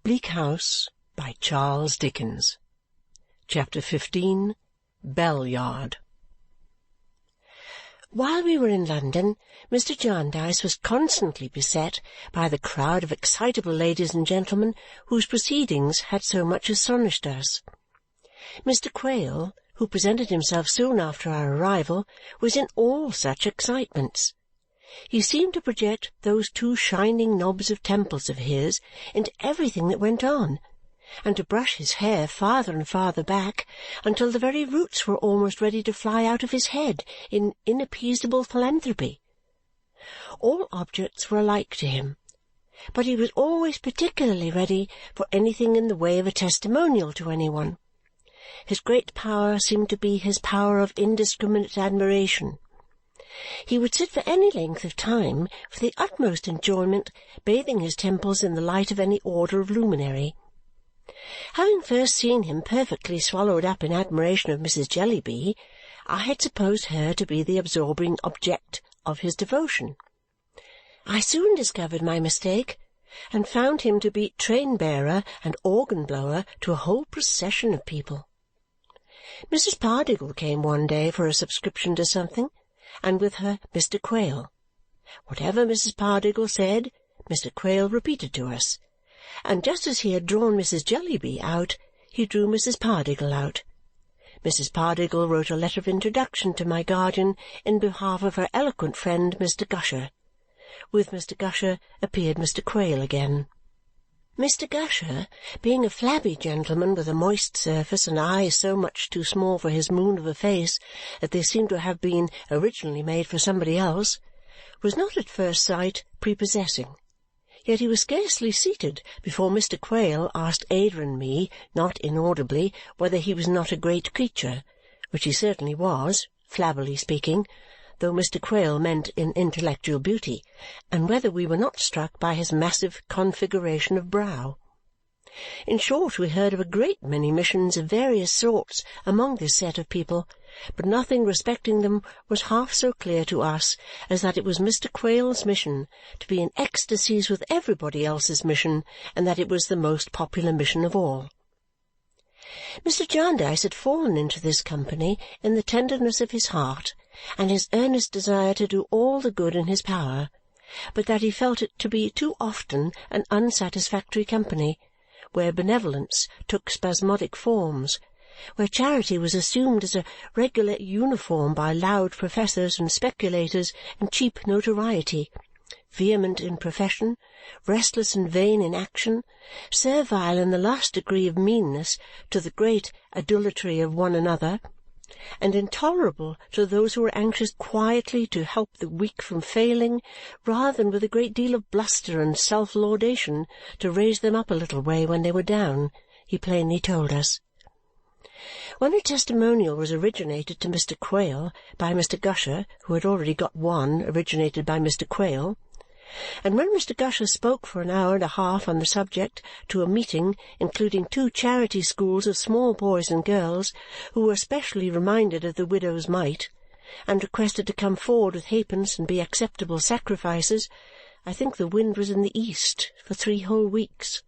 Bleak House by Charles Dickens. Chapter 15. Bell Yard. While we were in London, Mr. Jarndyce was constantly beset by the crowd of excitable ladies and gentlemen whose proceedings had so much astonished us. Mr. Quale, who presented himself soon after our arrival, was in all such excitements. He seemed to project those two shining knobs of temples of his into everything that went on, and to brush his hair farther and farther back until the very roots were almost ready to fly out of his head in inappeasable philanthropy. All objects were alike to him, but he was always particularly ready for anything in the way of a testimonial to any one. His great power seemed to be his power of indiscriminate admiration. He would sit for any length of time with the utmost enjoyment, bathing his temples in the light of any order of luminary. Having first seen him perfectly swallowed up in admiration of Mrs. Jellyby, I had supposed her to be the absorbing object of his devotion. I soon discovered my mistake, and found him to be train-bearer and organ-blower to a whole procession of people. Mrs. Pardiggle came one day for a subscription to something, and with her Mr. Quale. Whatever Mrs. Pardiggle said, Mr. Quale repeated to us, and just as he had drawn Mrs. Jellyby out, he drew Mrs. Pardiggle out. Mrs. Pardiggle wrote a letter of introduction to my guardian in behalf of her eloquent friend Mr. Gusher. With Mr. Gusher appeared Mr. Quale again. Mr. Gusher, being a flabby gentleman with a moist surface and eyes so much too small for his moon of a face that they seemed to have been originally made for somebody else, was not at first sight prepossessing. Yet he was scarcely seated before Mr. Quale asked Ada and me, not inaudibly, whether he was not a great creature, which he certainly was, flabbily speaking, though Mr. Quale meant in intellectual beauty, and whether we were not struck by his massive configuration of brow. In short, we heard of a great many missions of various sorts among this set of people, but nothing respecting them was half so clear to us as that it was Mr. Quale's mission to be in ecstasies with everybody else's mission, and that it was the most popular mission of all. Mr. Jarndyce had fallen into this company in the tenderness of his heart and his earnest desire to do all the good in his power, but that he felt it to be too often an unsatisfactory company, where benevolence took spasmodic forms, where charity was assumed as a regular uniform by loud professors and speculators in cheap notoriety, vehement in profession, restless and vain in action, servile in the last degree of meanness to the great adulatory of one another, and intolerable to those who were anxious quietly to help the weak from failing, rather than with a great deal of bluster and self-laudation to raise them up a little way when they were down, he plainly told us. When a testimonial was originated to Mr. Quale by Mr. Gusher, who had already got one originated by Mr. Quale, and when Mr. Gusher spoke for an hour and a half on the subject to a meeting including 2 charity schools of small boys and girls who were specially reminded of the widow's mite, and requested to come forward with halfpence and be acceptable sacrifices, I think the wind was in the east for 3 whole weeks.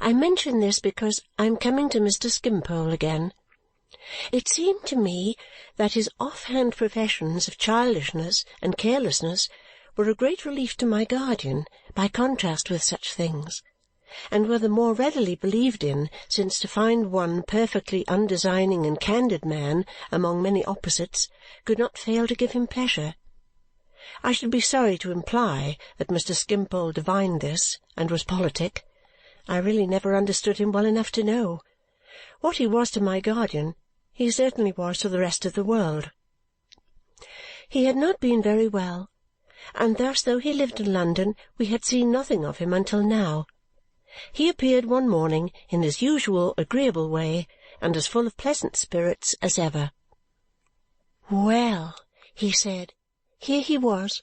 I mention this because I am coming to Mr. Skimpole again. It seemed to me that his off-hand professions of childishness and carelessness were a great relief to my guardian by contrast with such things, and were the more readily believed in since to find one perfectly undesigning and candid man among many opposites could not fail to give him pleasure. I should be sorry to imply that Mr. Skimpole divined this and was politic. I really never understood him well enough to know. What he was to my guardian, he certainly was to the rest of the world. He had not been very well, and thus, though he lived in London, we had seen nothing of him until now. He appeared one morning in his usual agreeable way, and as full of pleasant spirits as ever. "Well," he said, here he was.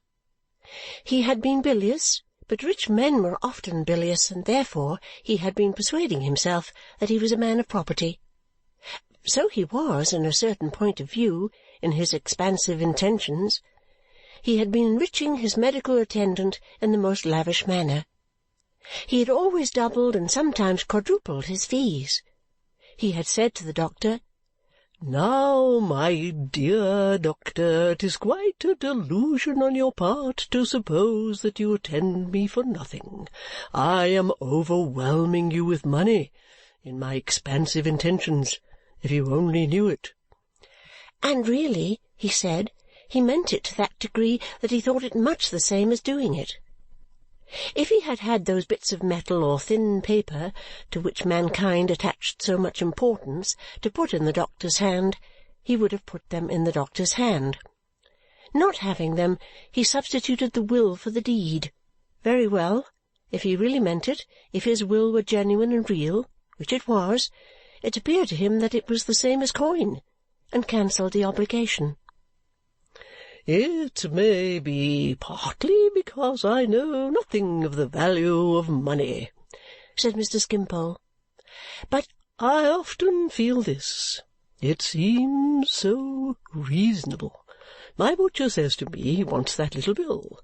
He had been bilious, but rich men were often bilious, and therefore he had been persuading himself that he was a man of property. So he was, in a certain point of view, in his expansive intentions. He had been enriching his medical attendant in the most lavish manner. He had always doubled and sometimes quadrupled his fees. He had said to the doctor, "Now, my dear doctor, it is quite a delusion on your part to suppose that you attend me for nothing. I am overwhelming you with money in my expansive intentions, if you only knew it." And really, he said, he meant it to that degree that he thought it much the same as doing it. If he had had those bits of metal or thin paper to which mankind attached so much importance to put in the doctor's hand, he would have put them in the doctor's hand. Not having them, he substituted the will for the deed. Very well. If he really meant it, if his will were genuine and real, which it was, it appeared to him that it was the same as coin, and cancelled the obligation. "It may be partly because I know nothing of the value of money," said Mr. Skimpole, "but I often feel this. It seems so reasonable. My butcher says to me he wants that little bill.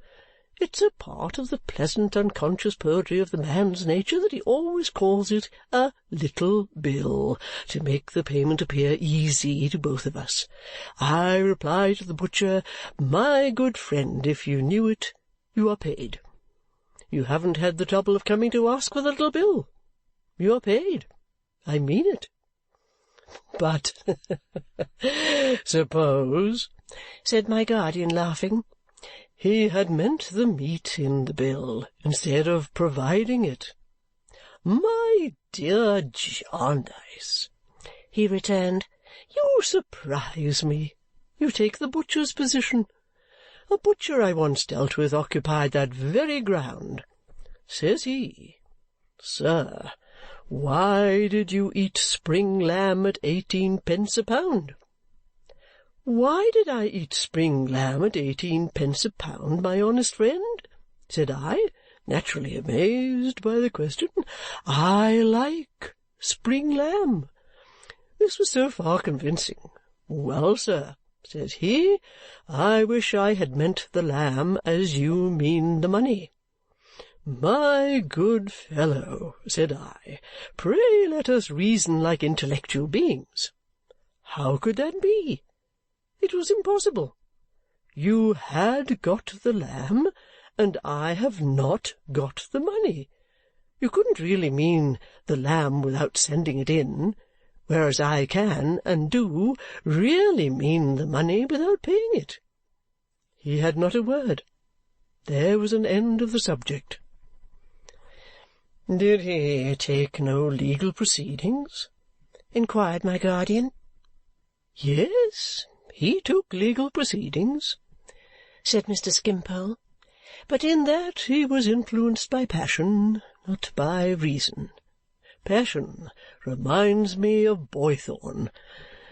It's a part of the pleasant unconscious poetry of the man's nature that he always calls it a little bill, to make the payment appear easy to both of us. I reply to the butcher, 'My good friend, if you knew it, you are paid. You haven't had the trouble of coming to ask for the little bill. You are paid. I mean it.' But suppose," said my guardian, laughing, "he had meant the meat in the bill instead of providing it." "My dear Jarndyce," he returned, "you surprise me. You take the butcher's position. A butcher I once dealt with occupied that very ground. Says he, 'Sir, why did you eat spring lamb at 18 pence a pound?' 'Why did I eat spring lamb at 18 pence a pound, my honest friend?' said I, naturally amazed by the question. 'I like spring lamb.' This was so far convincing. 'Well, sir,' says he, 'I wish I had meant the lamb as you mean the money.' 'My good fellow,' said I, 'pray let us reason like intellectual beings. How could that be? It was impossible. You had got the lamb, and I have not got the money. You couldn't really mean the lamb without sending it in, whereas I can, and do, really mean the money without paying it.' He had not a word. There was an end of the subject." "Did he take no legal proceedings?" inquired my guardian. "Yes, he took legal proceedings," said Mr. Skimpole, "but in that he was influenced by passion, not by reason. Passion reminds me of Boythorn.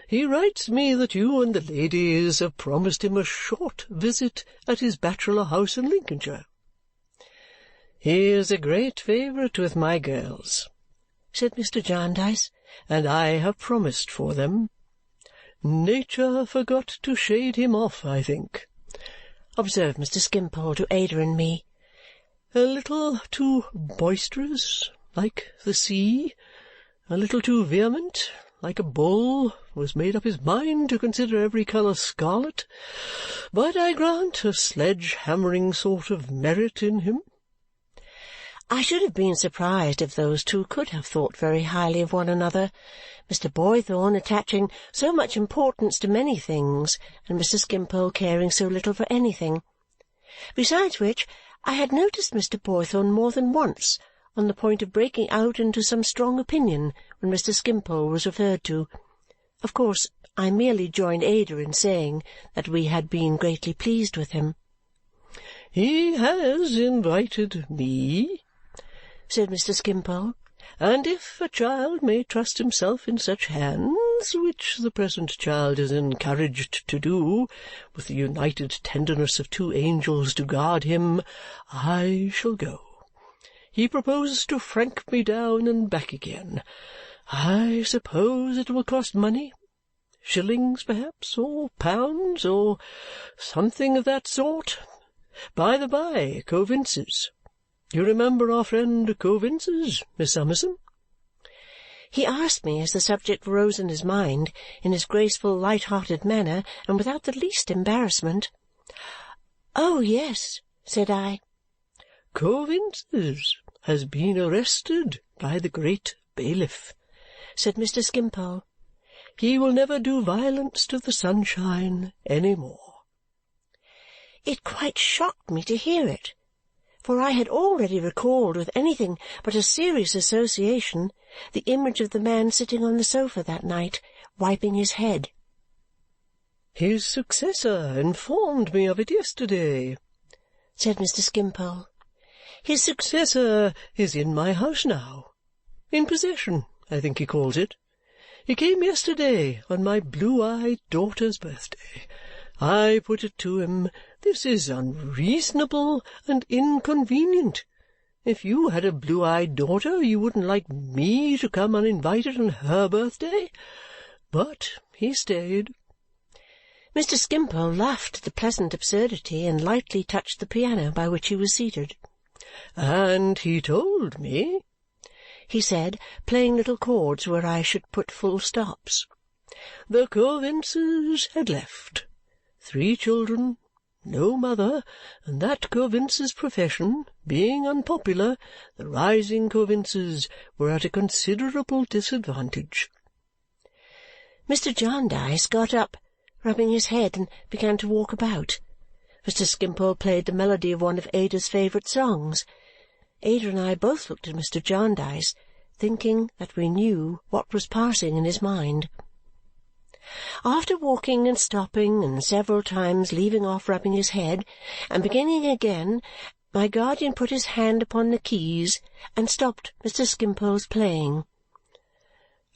He writes me that you and the ladies have promised him a short visit at his bachelor house in Lincolnshire." "He is a great favourite with my girls," said Mr. Jarndyce, "and I have promised for them." "Nature forgot to shade him off, I think," observed Mr. Skimpole to Ada and me. "A little too boisterous, like the sea, a little too vehement, like a bull, who has made up his mind to consider every colour scarlet, but I grant a sledge-hammering sort of merit in him." I should have been surprised if those two could have thought very highly of one another, Mr. Boythorn attaching so much importance to many things, and Mr. Skimpole caring so little for anything. Besides which, I had noticed Mr. Boythorn more than once on the point of breaking out into some strong opinion when Mr. Skimpole was referred to. Of course, I merely joined Ada in saying that we had been greatly pleased with him. "He has invited me," said Mr. Skimpole, "and if a child may trust himself in such hands, which the present child is encouraged to do, with the united tenderness of two angels to guard him, I shall go. He proposes to frank me down and back again. I suppose it will cost money, shillings perhaps, or pounds, or something of that sort. By the by, Coavinses," You remember our friend Coavinses, Miss Summerson?" He asked me as the subject rose in his mind, in his graceful, light-hearted manner, and without the least embarrassment. "Oh, yes," said I. "Coavinses has been arrested by the great bailiff," said Mr. Skimpole. "He will never do violence to the sunshine any more." It quite shocked me to hear it, for I had already recalled with anything but a serious association the image of the man sitting on the sofa that night, wiping his head. "His successor informed me of it yesterday," said Mr. Skimpole. "His successor is in my house now. In possession, I think he calls it. He came yesterday on my blue-eyed daughter's birthday. I put it to him, this is unreasonable and inconvenient. If you had a blue-eyed daughter, you wouldn't like me to come uninvited on her birthday. But he stayed." Mr. Skimpole laughed at the pleasant absurdity and lightly touched the piano by which he was seated. "And he told me," he said, playing little chords where I should put full stops, "the Coavinses had left. 3 children, no mother, and that Coavinses' profession being unpopular, the rising Coavinses were at a considerable disadvantage." Mr. Jarndyce got up, rubbing his head, and began to walk about. Mr. Skimpole played the melody of one of Ada's favourite songs. Ada and I both looked at Mr. Jarndyce, thinking that we knew what was passing in his mind. After walking and stopping, and several times leaving off rubbing his head, and beginning again, my guardian put his hand upon the keys and stopped Mr. Skimpole's playing.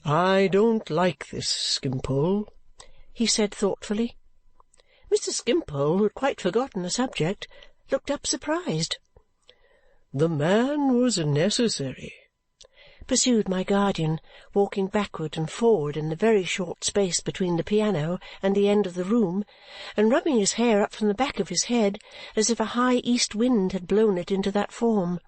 "I don't like this, Skimpole," he said thoughtfully. Mr. Skimpole, who had quite forgotten the subject, looked up surprised. "The man was necessary," pursued my guardian, walking backward and forward in the very short space between the piano and the end of the room, and rubbing his hair up from the back of his head as if a high east wind had blown it into that form.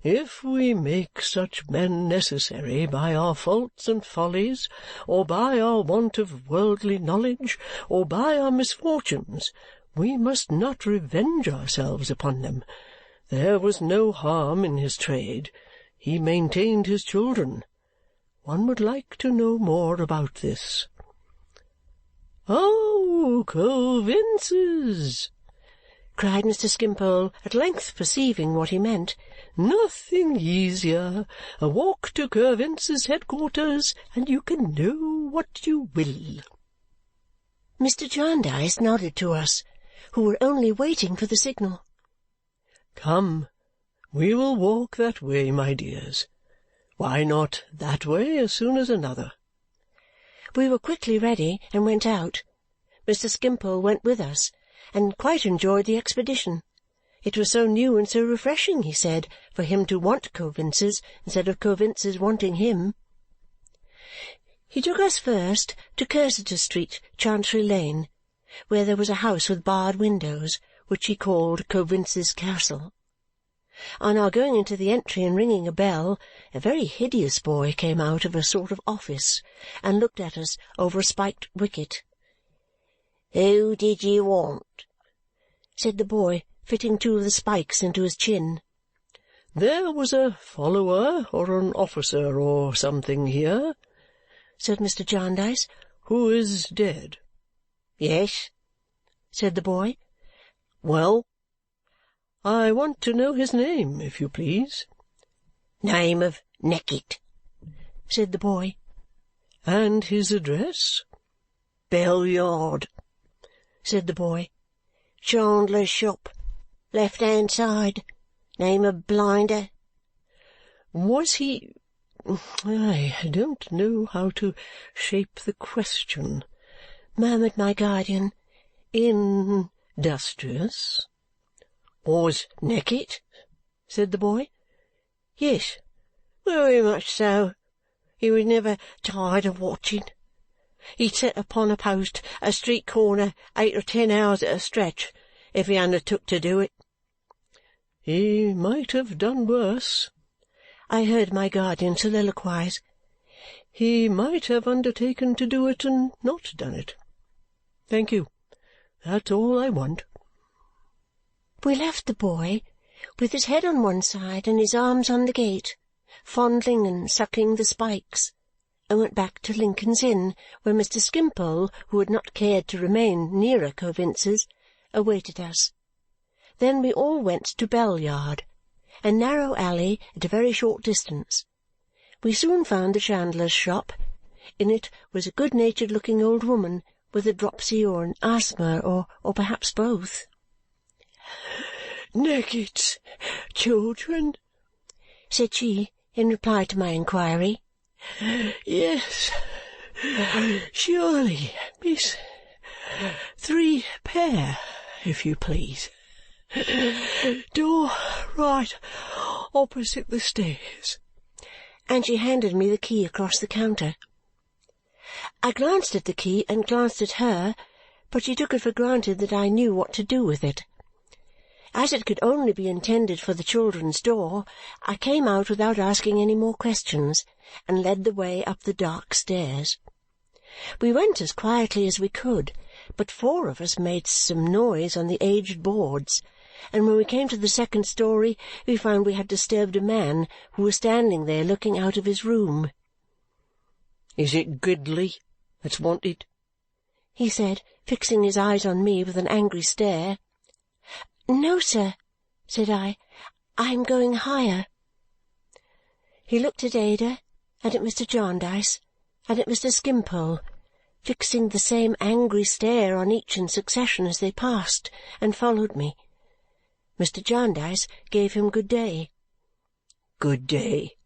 "If we make such men necessary by our faults and follies, or by our want of worldly knowledge, or by our misfortunes, we must not revenge ourselves upon them. There was no harm in his trade. He maintained his children. One would like to know more about this." "Oh, Coavinses!" cried Mr. Skimpole, at length perceiving what he meant. "Nothing easier. A walk to Coavinses' headquarters, and you can know what you will." Mr. Jarndyce nodded to us, who were only waiting for the signal. "Come, we will walk that way, my dears. Why not that way as soon as another?" We were quickly ready and went out. Mr. Skimpole went with us, and quite enjoyed the expedition. It was so new and so refreshing, he said, for him to want Coavinses instead of Coavinses wanting him. He took us first to Cursitor Street, Chancery Lane, where there was a house with barred windows, which he called Coavinses' Castle. On our going into the entry and ringing a bell, a very hideous boy came out of a sort of office and looked at us over a spiked wicket. "Who did you want?" said the boy, fitting 2 of the spikes into his chin. "There was a follower or an officer or something here," said Mr. Jarndyce, "who is dead." "Yes," said the boy. "Well, I want to know his name, if you please." "Name of Neckett," said the boy. "And his address?" "Bell Yard," said the boy. "Chandler's shop, left-hand side. Name of Blinder." "Was he— I don't know how to shape the question," murmured my guardian. "Industrious?" "Was Neckett?" said the boy. "Yes, very much so. He was never tired of watching. He'd set upon a post at a street corner 8 or 10 hours at a stretch if he undertook to do it." "He might have done worse," I heard my guardian soliloquize. "He might have undertaken to do it and not done it. Thank you. That's all I want." We left the boy, with his head on one side and his arms on the gate, fondling and sucking the spikes, and went back to Lincoln's Inn, where Mr. Skimpole, who had not cared to remain nearer Coavinses, awaited us. Then we all went to Bell Yard, a narrow alley at a very short distance. We soon found the chandler's shop. In it was a good-natured-looking old woman with a dropsy or an asthma, or perhaps both. "Neckett's children?" said she, in reply to my inquiry. "Yes, surely, miss. 3 pair, if you please. Door right opposite the stairs." And she handed me the key across the counter. I glanced at the key and glanced at her, but she took it for granted that I knew what to do with it. As it could only be intended for the children's door, I came out without asking any more questions and led the way up the dark stairs. We went as quietly as we could, but 4 of us made some noise on the aged boards, and when we came to the second story we found we had disturbed a man who was standing there looking out of his room. "Is it Gridley that's wanted?" he said, fixing his eyes on me with an angry stare. "No, sir," said I. "I am going higher." He looked at Ada, and at Mr. Jarndyce, and at Mr. Skimpole, fixing the same angry stare on each in succession as they passed, and followed me. Mr. Jarndyce gave him good day. "Good day,"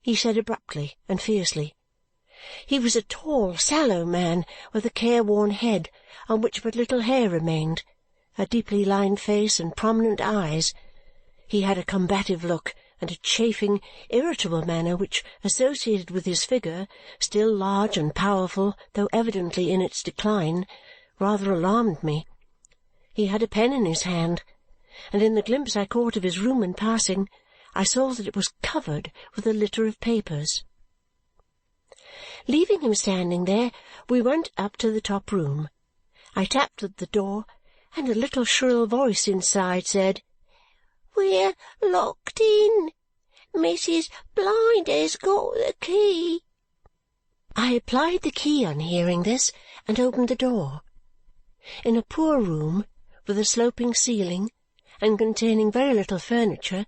he said abruptly and fiercely. He was a tall, sallow man with a careworn head on which but little hair remained, a deeply lined face, and prominent eyes. He had a combative look and a chafing, irritable manner which, associated with his figure, still large and powerful, though evidently in its decline, rather alarmed me. He had a pen in his hand, and in the glimpse I caught of his room in passing, I saw that it was covered with a litter of papers. Leaving him standing there, we went up to the top room. I tapped at the door, and a little shrill voice inside said, "We're locked in. Mrs. Blinder's got the key." I applied the key on hearing this and opened the door. In a poor room, with a sloping ceiling, and containing very little furniture,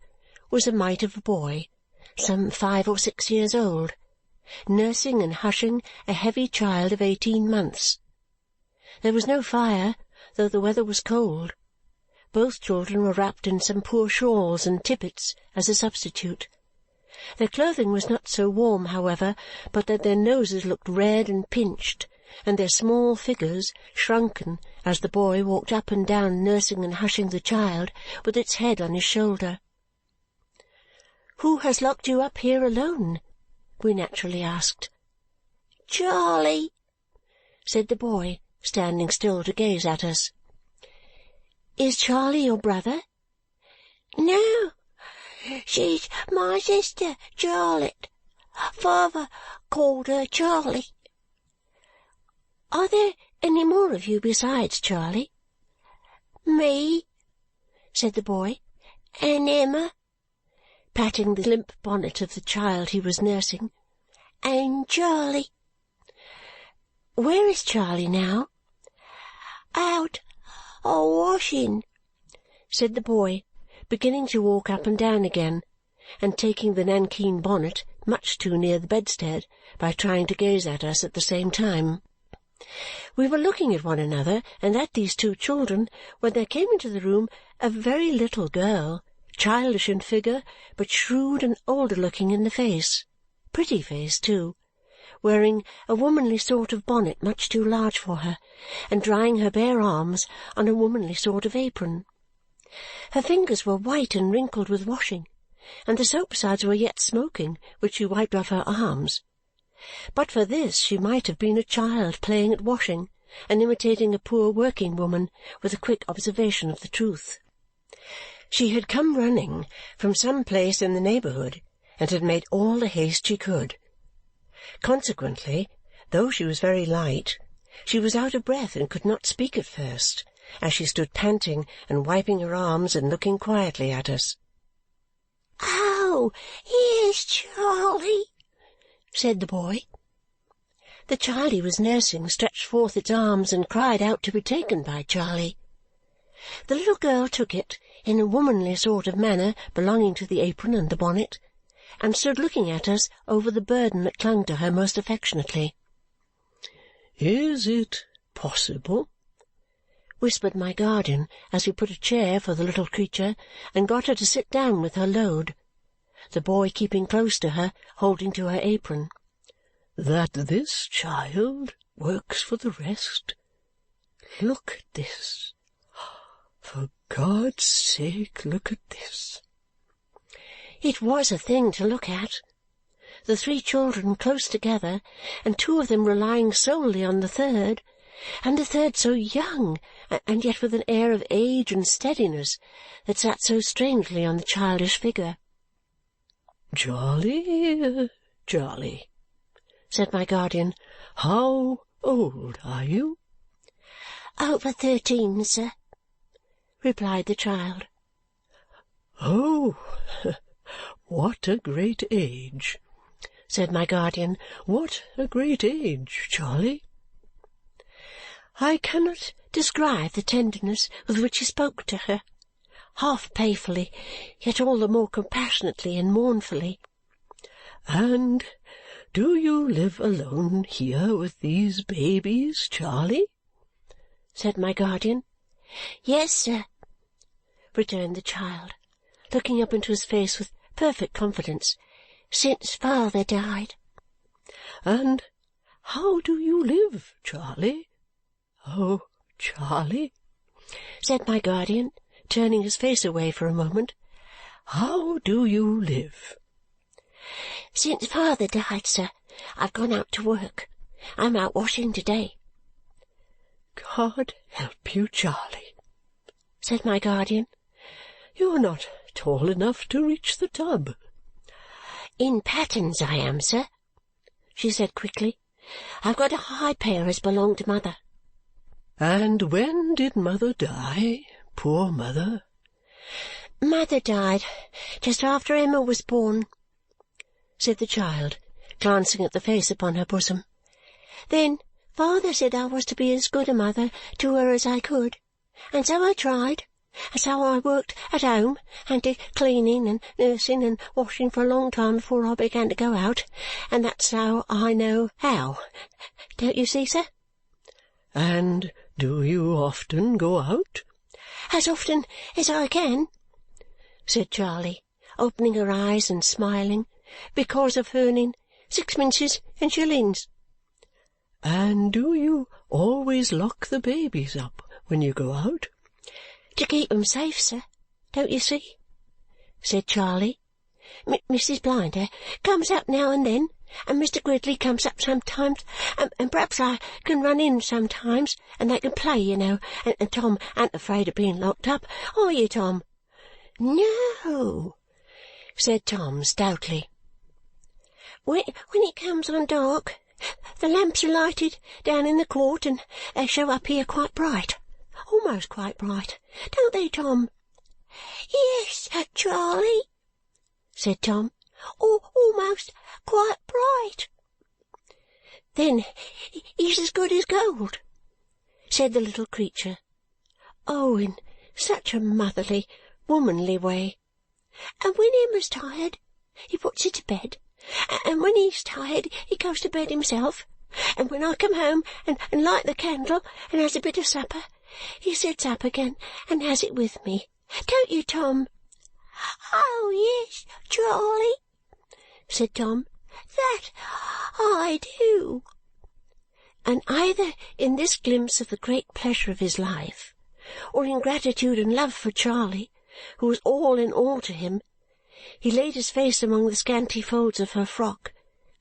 was a mite of a boy, some 5 or 6 years old, nursing and hushing a heavy child of 18 months. There was no fire, though the weather was cold. Both children were wrapped in some poor shawls and tippets as a substitute. Their clothing was not so warm, however, but that their noses looked red and pinched, and their small figures shrunken as the boy walked up and down nursing and hushing the child with its head on his shoulder. "Who has locked you up here alone?" we naturally asked. "Charley," said the boy, standing still to gaze at us. "Is Charley your brother?" "No, she's my sister, Charlotte. Father called her Charley." "Are there any more of you besides Charley?" "Me," said the boy, "and Emma," patting the limp bonnet of the child he was nursing, "and Charley." "Where is Charley now?" "Out a-washing," said the boy, beginning to walk up and down again, and taking the nankeen bonnet much too near the bedstead by trying to gaze at us at the same time. We were looking at one another and at these 2 children when there came into the room a very little girl, childish in figure, but shrewd and older-looking in the face, pretty face too, wearing a womanly sort of bonnet much too large for her, and drying her bare arms on a womanly sort of apron. Her fingers were white and wrinkled with washing, and the soap-suds were yet smoking, which she wiped off her arms. But for this she might have been a child playing at washing, and imitating a poor working woman with a quick observation of the truth. She had come running from some place in the neighbourhood and had made all the haste she could. Consequently, though she was very light, she was out of breath and could not speak at first, as she stood panting and wiping her arms and looking quietly at us. "Oh, here's Charley," said the boy. The child he was nursing stretched forth its arms and cried out to be taken by Charley. The little girl took it in a womanly sort of manner belonging to the apron and the bonnet, and stood looking at us over the burden that clung to her most affectionately. "Is it possible?" whispered my guardian as we put a chair for the little creature and got her to sit down with her load, the boy keeping close to her, holding to her apron. "That this child works for the rest? Look at this. For God's sake, look at this." It was a thing to look at. The 3 children close together, and 2 of them relying solely on the third, and the third so young, and yet with an air of age and steadiness that sat so strangely on the childish figure. "Charley, Charley," said my guardian, "how old are you?" "Over 13, sir," replied the child. "Oh, what a great age!" said my guardian. "What a great age, Charley!" I cannot describe the tenderness with which he spoke to her, half playfully, yet all the more compassionately and mournfully. "And do you live alone here with these babies, Charley?" said my guardian. "Yes, sir," returned the child, looking up into his face with perfect confidence, "since father died." "And how do you live, Charley? Oh, Charley," said my guardian, turning his face away for a moment, "how do you live?" "Since father died, sir, I've gone out to work. I'm out washing to-day." "God help you, Charley," said my guardian. "You're not tall enough to reach the tub." "In pattens I am, sir," she said quickly. "I've got a high pair as belonged to mother." "And when did mother die, poor mother?" "Mother died just after Emma was born," said the child, glancing at the face upon her bosom. "Then father said I was to be as good a mother to her as I could, and so I tried, and so I worked at home and did cleaning and nursing and washing for a long time before I began to go out, and that's how I know how. Don't you see, sir?" "And do you often go out?" "As often as I can," said Charley, opening her eyes and smiling, "because of earning sixpences and shillings." "And do you always lock the babies up when you go out?" "To keep 'em safe, sir, don't you see?" said Charley. "Mrs. Blinder comes up now and then, and Mr. Gridley comes up sometimes, and perhaps I can run in sometimes, and they can play, you know, and Tom ain't afraid of being locked up, are you, Tom?" "No," said Tom stoutly. When it comes on dark, the lamps are lighted down in the court, and they show up here quite bright, almost quite bright, don't they, Tom?" "Yes, Charley," said Tom. Almost quite bright." "Then he's as good as gold," said the little creature. Oh, in such a motherly, womanly way. "And when Emma's tired, he puts her to bed, and when he's tired he goes to bed himself, and when I come home and light the candle and has a bit of supper, he sits up again and has it with me. Don't you, Tom?" "Oh, yes, Charley," said Tom. "That I do." And either in this glimpse of the great pleasure of his life, or in gratitude and love for Charley, who was all in all to him, he laid his face among the scanty folds of her frock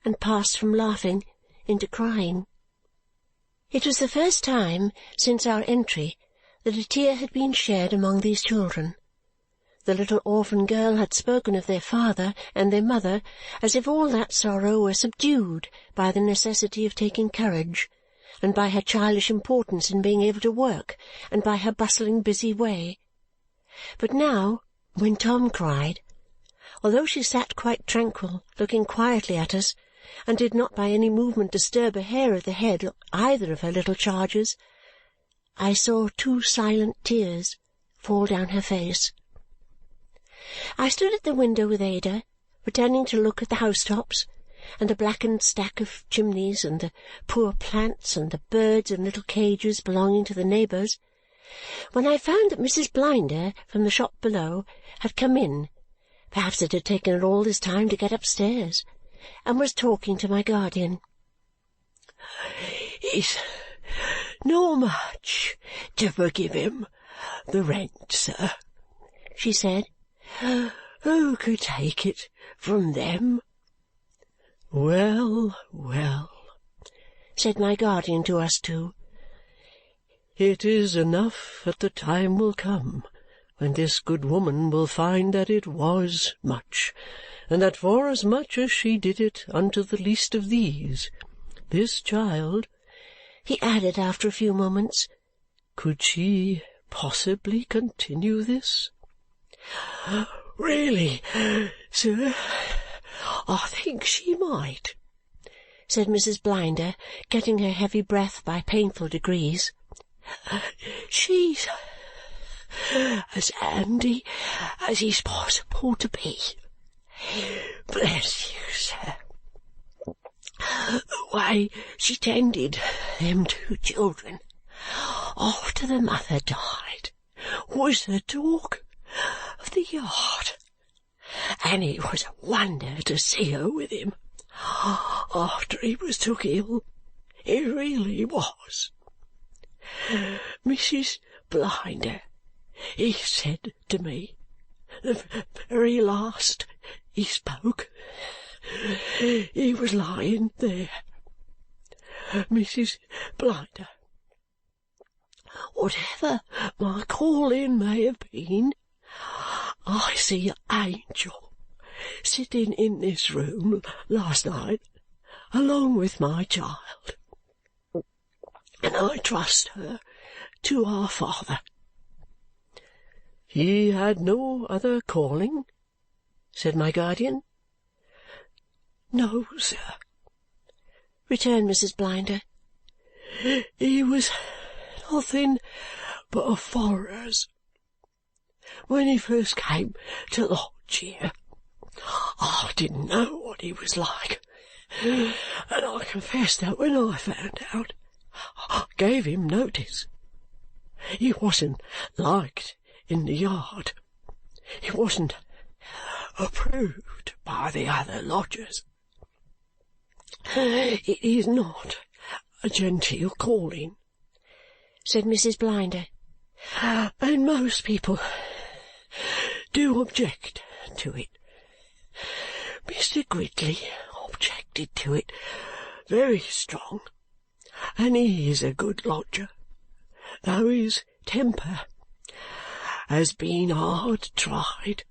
and passed from laughing into crying. It was the first time since our entry that a tear had been shed among these children. The little orphan girl had spoken of their father and their mother as if all that sorrow were subdued by the necessity of taking courage, and by her childish importance in being able to work, and by her bustling busy way. But now, when Tom cried, although she sat quite tranquil, looking quietly at us, and did not by any movement disturb a hair of the head of either of her little charges, I saw 2 silent tears fall down her face. I stood at the window with Ada, pretending to look at the housetops, and the blackened stack of chimneys, and the poor plants, and the birds in little cages belonging to the neighbours, when I found that Mrs. Blinder from the shop below had come in. Perhaps it had taken her all this time to get upstairs, and was talking to my guardian. "It's not much to forgive him the rent, sir," she said. "Who could take it from them?" "Well, well," said my guardian to us two, "it is enough that the time will come when this good woman will find that it was much, and that forasmuch as she did it unto the least of these, this child," he added after a few moments, "could she possibly continue this?" "Really, sir, I think she might," said Mrs. Blinder, getting her heavy breath by painful degrees. "She's as handy as is possible to be. Bless you, sir. The way she tended them 2 children after the mother died was the talk of the yard, and it was a wonder to see her with him after he was took ill. It really was. Mrs. Blinder, he said to me, the very last he spoke, he was lying there, Mrs. Blinder, whatever my calling may have been, I see an angel sitting in this room last night along with my child, and I trust her to our Father." "He had no other calling?" said my guardian. "No, sir," returned Mrs. Blinder. "He was nothing but a forrers. When he first came to lodge here, I didn't know what he was like, and I confess that when I found out, I gave him notice. He wasn't liked in the yard. He wasn't approved by the other lodgers. It is not a genteel calling," said Mrs. Blinder, "and most people do object to it. Mr. Gridley objected to it very strong, and he is a good lodger, though his temper has been hard tried."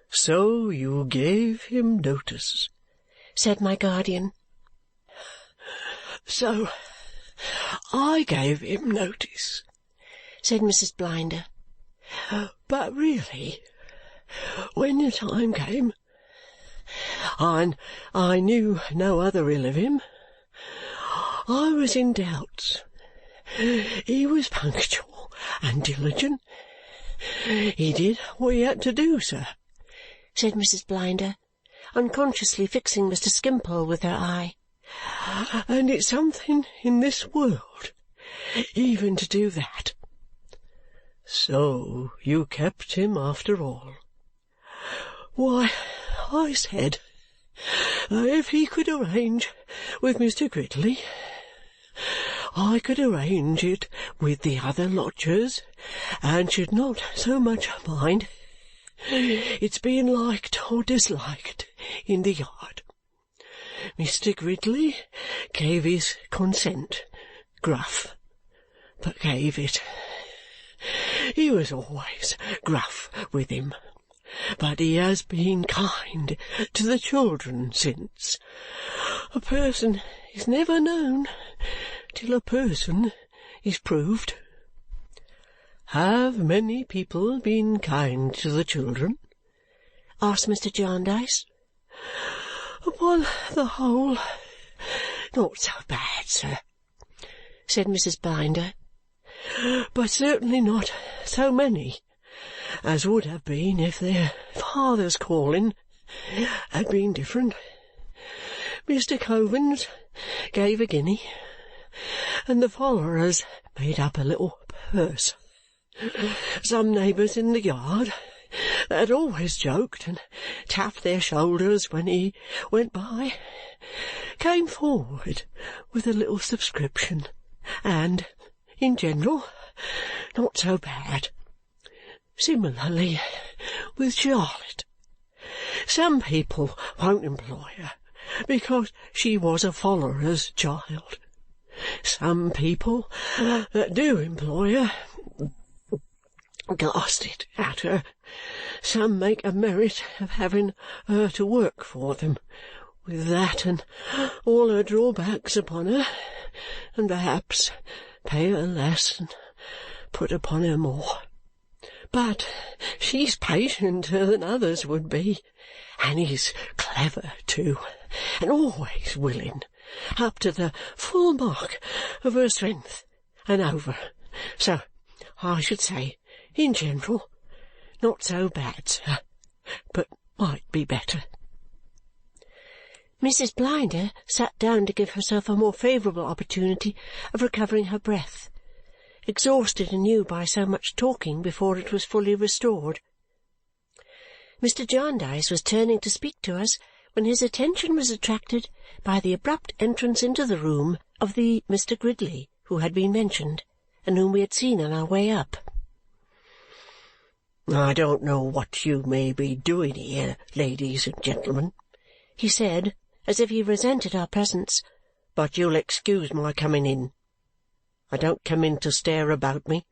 "So you gave him notice?" said my guardian. "So I gave him notice," said Mrs. Blinder. "But really, when the time came, I knew no other ill of him. I was in doubts. He was punctual and diligent. He did what he had to do, sir," said Mrs. Blinder, unconsciously fixing Mr. Skimpole with her eye, "and it's something in this world even to do that." "So you kept him after all?" "Why, I said that if he could arrange with Mr. Gridley, I could arrange it with the other lodgers, and should not so much mind its being liked or disliked in the yard. Mr. Gridley gave his consent, gruff, but gave it. He was always gruff with him, but he has been kind to the children since. A person is never known till a person is proved." "Have many people been kind to the children?" asked Mr. Jarndyce. "Upon the whole, not so bad, sir," said Mrs. Blinder. "But certainly not so many as would have been if their father's calling had been different. Mr. Coavins gave a guinea, and the followers made up a little purse. Some neighbours in the yard that had always joked and tapped their shoulders when he went by came forward with a little subscription, and, in general, not so bad. Similarly with Charlotte. Some people won't employ her because she was a follower's child. Some people that do employ her cast it at her. Some make a merit of having her to work for them, with that and all her drawbacks upon her, and perhaps pay her less and put upon her more. But she's patienter than others would be, and is clever too, and always willing, up to the full mark of her strength and over. So I should say, in general, not so bad, sir, but might be better." Mrs. Blinder sat down to give herself a more favourable opportunity of recovering her breath, exhausted anew by so much talking before it was fully restored. Mr. Jarndyce was turning to speak to us when his attention was attracted by the abrupt entrance into the room of the Mr. Gridley who had been mentioned, and whom we had seen on our way up. "I don't know what you may be doing here, ladies and gentlemen," he said, as if he resented our presence, "but you'll excuse my coming in. I don't come in to stare about me.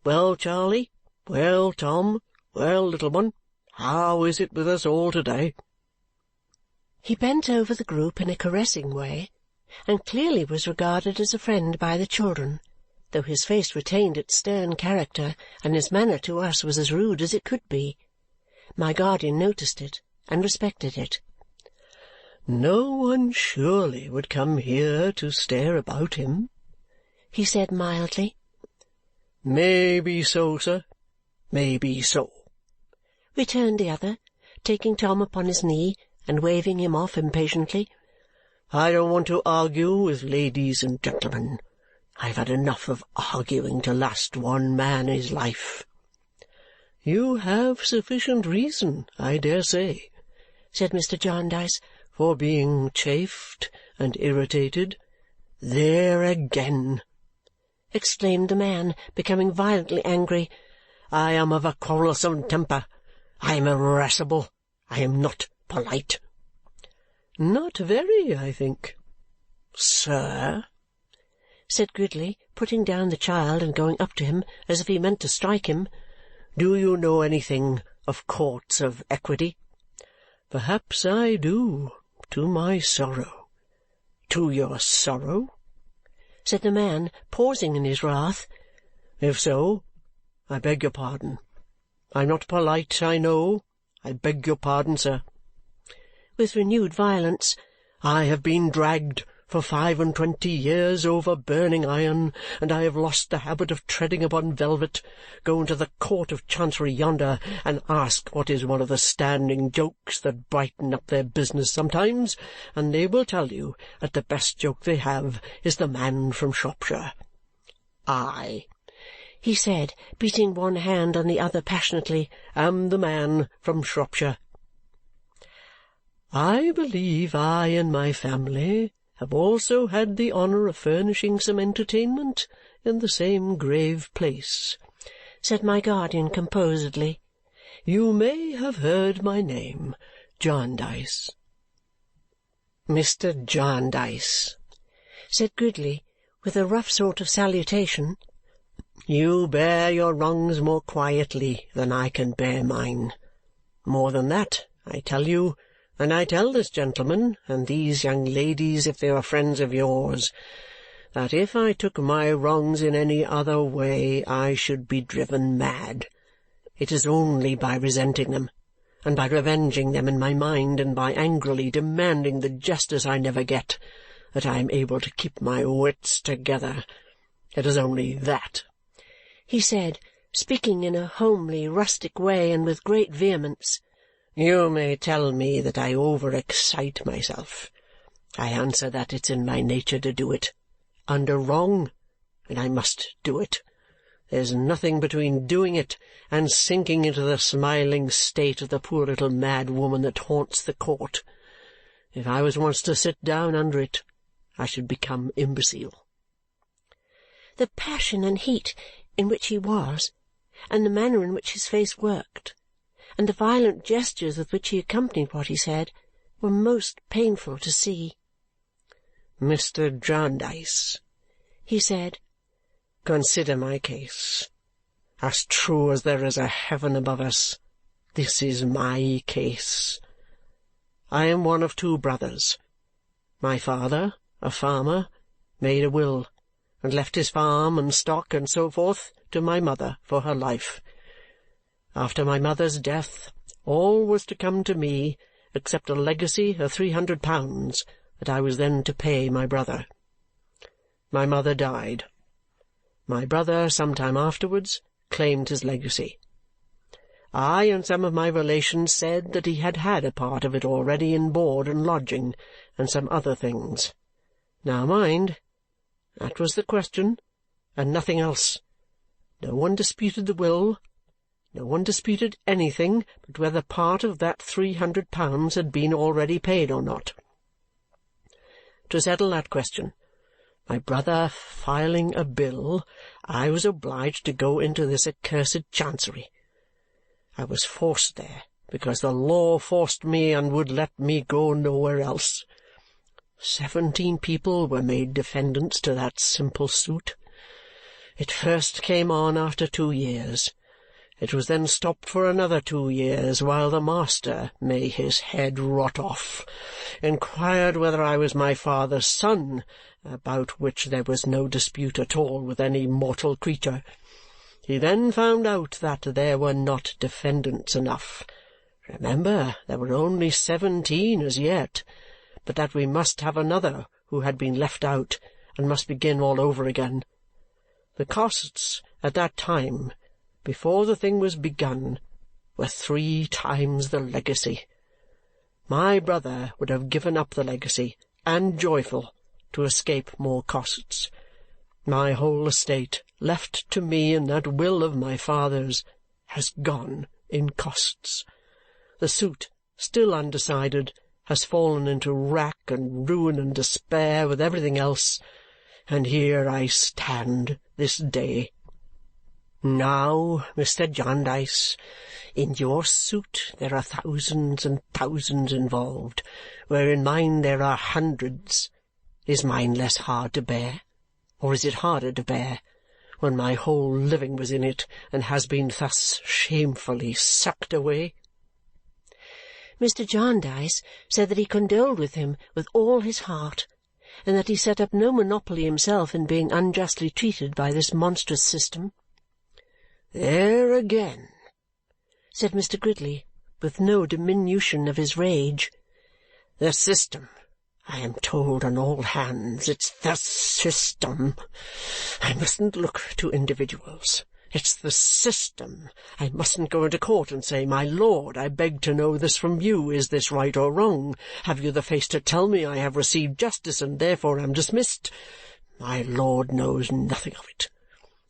Well, Charley? Well, Tom? Well, little one? How is it with us all to-day?" He bent over the group in a caressing way, and clearly was regarded as a friend by the children, though his face retained its stern character, and his manner to us was as rude as it could be. My guardian noticed it, and respected it. "No one surely would come here to stare about him," he said mildly. "May be so, sir, may be so," returned the other, taking Tom upon his knee and waving him off impatiently. "I don't want to argue with ladies and gentlemen. I've had enough of arguing to last one man his life." "You have sufficient reason, I dare say," said Mr. Jarndyce, "for being chafed and irritated." "There again!" exclaimed the man, becoming violently angry. "I am of a quarrelsome temper. I am irascible. I am not polite." "Not very, I think." "Sir," said Gridley, putting down the child and going up to him as if he meant to strike him, "do you know anything of courts of equity?" "Perhaps I do, to my sorrow." "To your sorrow?" said the man, pausing in his wrath. "If so, I beg your pardon. I'm not polite, I know. I beg your pardon, sir." With renewed violence, "I have been dragged for 25 years over burning iron, and I have lost the habit of treading upon velvet. Go into the Court of Chancery yonder and ask what is one of the standing jokes that brighten up their business sometimes, and they will tell you that the best joke they have is the man from Shropshire. I," he said, beating one hand on the other passionately, "am the man from Shropshire. I believe I and my family have also had the honour of furnishing some entertainment in the same grave place," said my guardian composedly. "You may have heard my name, Jarndyce." "Mr. Jarndyce," said Gridley with a rough sort of salutation. You bear your wrongs more quietly than I can bear mine. More than that, I tell you, and I tell this gentleman, and these young ladies if they are friends of yours, that if I took my wrongs in any other way I should be driven mad. It is only by resenting them, and by revenging them in my mind, and by angrily demanding the justice I never get, that I am able to keep my wits together. It is only that," he said, speaking in a homely, rustic way and with great vehemence. "You may tell me that I over-excite myself. I answer that it's in my nature to do it. Under wrong, and I must do it. There's nothing between doing it and sinking into the smiling state of the poor little mad woman that haunts the court. If I was once to sit down under it, I should become imbecile." The passion and heat in which he was, and the manner in which his face worked, and the violent gestures with which he accompanied what he said, were most painful to see. "Mr. Jarndyce," he said, "consider my case. As true as there is a heaven above us, this is my case. I am one of 2 brothers. My father, a farmer, made a will, and left his farm and stock and so forth to my mother for her life. After my mother's death, all was to come to me except a legacy of £300 that I was then to pay my brother. My mother died. My brother, some time afterwards, claimed his legacy. I and some of my relations said that he had had a part of it already in board and lodging and some other things. Now mind, that was the question, and nothing else. No one disputed the will. No one disputed anything but whether part of that £300 had been already paid or not. To settle that question, my brother filing a bill, I was obliged to go into this accursed chancery. I was forced there because the law forced me and would let me go nowhere else. 17 people were made defendants to that simple suit. It first came on after 2 years. It was then stopped for another 2 years, while the master, may his head rot off, inquired whether I was my father's son, about which there was no dispute at all with any mortal creature. He then found out that there were not defendants enough. Remember, there were only 17 as yet, but that we must have another who had been left out and must begin all over again. The costs at that time, before the thing was begun, were 3 times the legacy. My brother would have given up the legacy, and joyful, to escape more costs. My whole estate, left to me in that will of my father's, has gone in costs. The suit, still undecided, has fallen into rack and ruin and despair with everything else, and here I stand this day. Now, Mr. Jarndyce, in your suit there are thousands and thousands involved, where in mine there are hundreds. Is mine less hard to bear, or is it harder to bear, when my whole living was in it and has been thus shamefully sucked away?" Mr. Jarndyce said that he condoled with him with all his heart, and that he set up no monopoly himself in being unjustly treated by this monstrous system. "There again," said Mr. Gridley, with no diminution of his rage. "The system, I am told on all hands. It's the system. I mustn't look to individuals. It's the system. I mustn't go into court and say, 'My lord, I beg to know this from you. Is this right or wrong? Have you the face to tell me I have received justice and therefore am dismissed?' My lord knows nothing of it.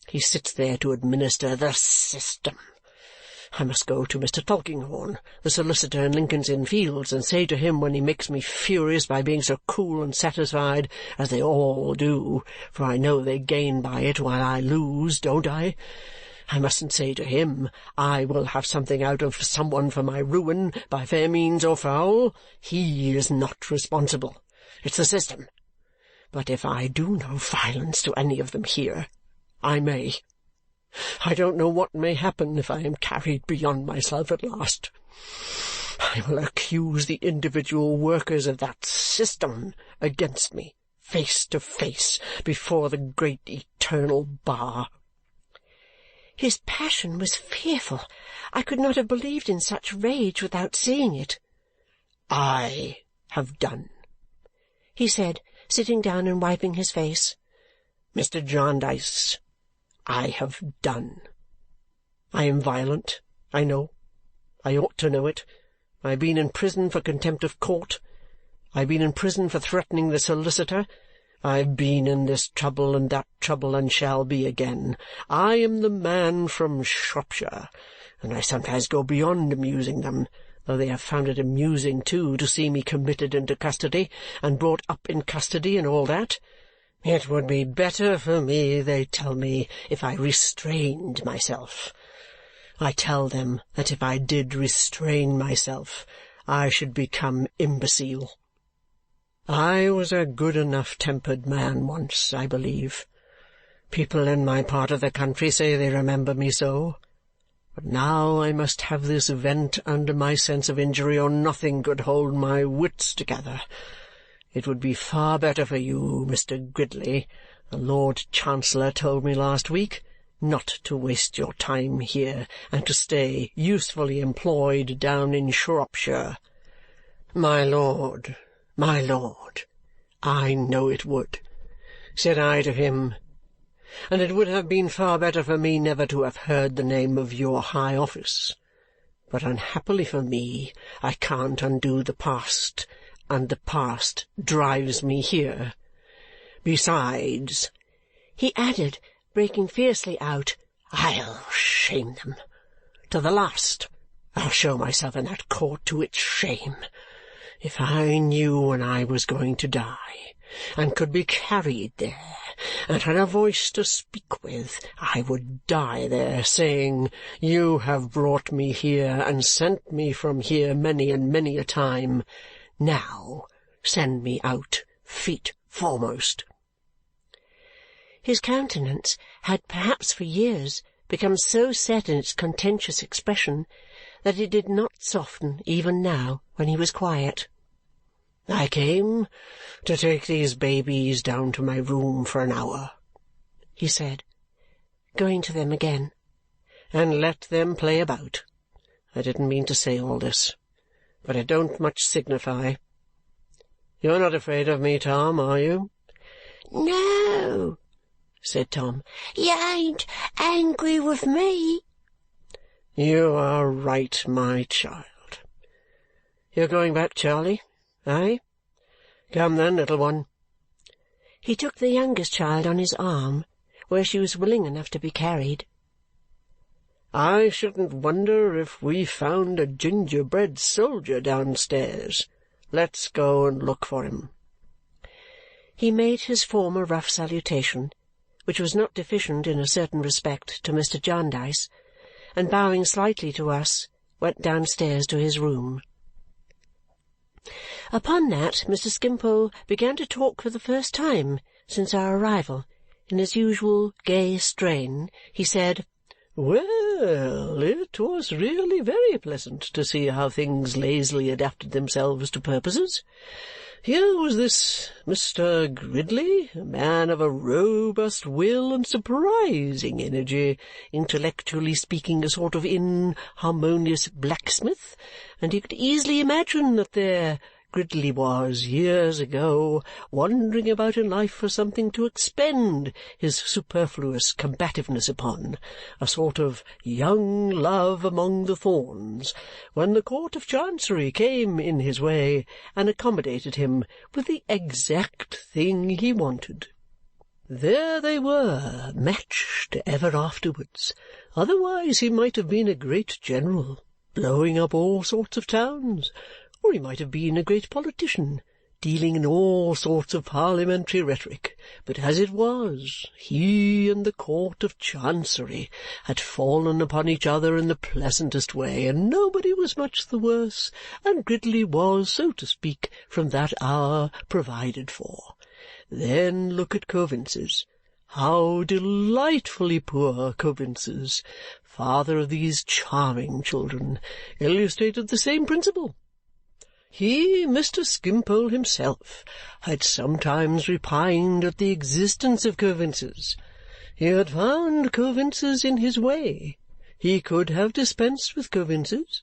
He sits there to administer the system. I must go to Mr. Tulkinghorn, the solicitor in Lincoln's Inn Fields, and say to him when he makes me furious by being so cool and satisfied, as they all do, for I know they gain by it while I lose, don't I? I mustn't say to him, 'I will have something out of some one for my ruin, by fair means or foul.' He is not responsible. It's the system. But if I do no violence to any of them here, I may. I don't know what may happen if I am carried beyond myself at last. I will accuse the individual workers of that system against me, face to face, before the great eternal bar." His passion was fearful. I could not have believed in such rage without seeing it. "I have done," he said, sitting down and wiping his face. "Mr. Jarndyce, I have done. I am violent, I know. I ought to know it. I have been in prison for contempt of court. I have been in prison for threatening the solicitor. I have been in this trouble and that trouble, and shall be again. I am the man from Shropshire, and I sometimes go beyond amusing them, though they have found it amusing too to see me committed into custody, and brought up in custody, and all that. It would be better for me, they tell me, if I restrained myself. I tell them that if I did restrain myself, I should become imbecile. I was a good enough-tempered man once, I believe. People in my part of the country say they remember me so. But now I must have this vent under my sense of injury, or nothing could hold my wits together. It would be far better for you, Mr. Gridley, the Lord Chancellor told me last week, not to waste your time here, and to stay usefully employed down in Shropshire. My lord, I know it would, said I to him, and it would have been far better for me never to have heard the name of your high office. But unhappily for me, I can't undo the past, and the past drives me here. Besides," he added, breaking fiercely out, "I'll shame them. To the last, I'll show myself in that court to its shame. If I knew when I was going to die, and could be carried there, and had a voice to speak with, I would die there, saying, 'You have brought me here, and sent me from here many and many a time. Now send me out, feet foremost.'" His countenance had perhaps for years become so set in its contentious expression that it did not soften even now when he was quiet. "I came to take these babies down to my room for an hour," he said, going to them again, "and let them play about. I didn't mean to say all this, but it don't much signify. You're not afraid of me, Tom, are you?" "No," said Tom. "You ain't angry with me." "You are right, my child. You're going back, Charley, eh? Come then, little one." He took the youngest child on his arm, where she was willing enough to be carried. "I shouldn't wonder if we found a gingerbread soldier downstairs. Let's go and look for him." He made his former rough salutation, which was not deficient in a certain respect to Mr. Jarndyce, and bowing slightly to us, went downstairs to his room. Upon that Mr. Skimpole began to talk for the first time since our arrival. In his usual gay strain, he said, "Well, it was really very pleasant to see how things lazily adapted themselves to purposes. Here was this Mr. Gridley, a man of a robust will and surprising energy, intellectually speaking a sort of inharmonious blacksmith, and he could easily imagine that there Gridley was, years ago, wandering about in life for something to expend his superfluous combativeness upon, a sort of young love among the thorns, when the Court of Chancery came in his way and accommodated him with the exact thing he wanted. There they were, matched ever afterwards. Otherwise he might have been a great general, blowing up all sorts of towns, or he might have been a great politician, dealing in all sorts of parliamentary rhetoric. But as it was, he and the Court of Chancery had fallen upon each other in the pleasantest way, and nobody was much the worse, and Gridley was, so to speak, from that hour provided for. Then look at Coavinses. How delightfully poor Coavins, father of these charming children, illustrated the same principle. He, Mr. Skimpole himself, had sometimes repined at the existence of Coavinses. He had found Coavinses in his way. He could have dispensed with Coavinses.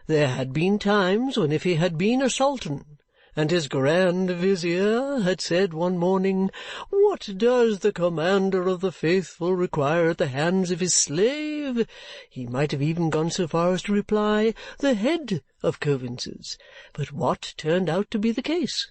There had been times when if he had been a sultan, and his Grand Vizier had said one morning, "What does the commander of the faithful require at the hands of his slave?" he might have even gone so far as to reply, "The head of Coavinses." But what turned out to be the case?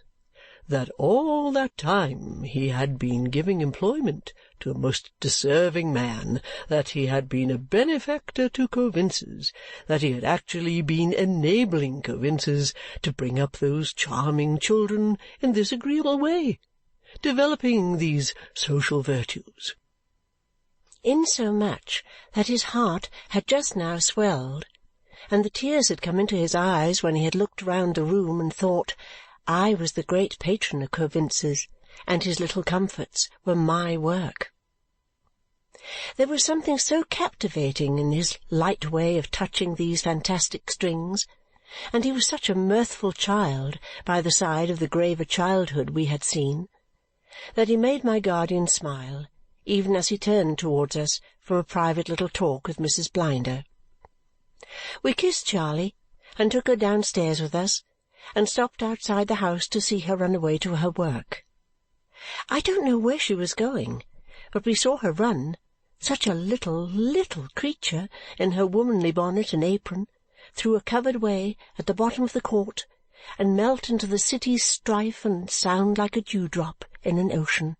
That all that time he had been giving employment to a most deserving man, that he had been a benefactor to Coavinses, that he had actually been enabling Coavinses to bring up those charming children in this agreeable way, developing these social virtues. Insomuch that his heart had just now swelled, and the tears had come into his eyes when he had looked round the room and thought, I was the great patron of Coavinses, and his little comforts were my work. There was something so captivating in his light way of touching these fantastic strings, and he was such a mirthful child by the side of the graver childhood we had seen, that he made my guardian smile, even as he turned towards us from a private little talk with Mrs. Blinder. We kissed Charley, and took her downstairs with us, and stopped outside the house to see her run away to her work. I don't know where she was going, but we saw her run, such a little, little creature, in her womanly bonnet and apron, through a covered way at the bottom of the court, and melt into the city's strife and sound like a dewdrop in an ocean.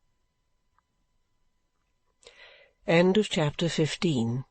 End of chapter 15.